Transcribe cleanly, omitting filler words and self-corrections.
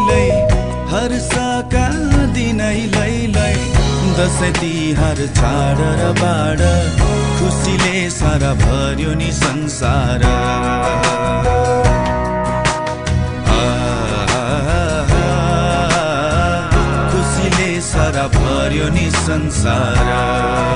लै हर्षका दिनै लै दसैँ तिहार चाड र बाड खुसीले सारा भर्यो नि संसार खुसीले सारा भर्यो नि संसार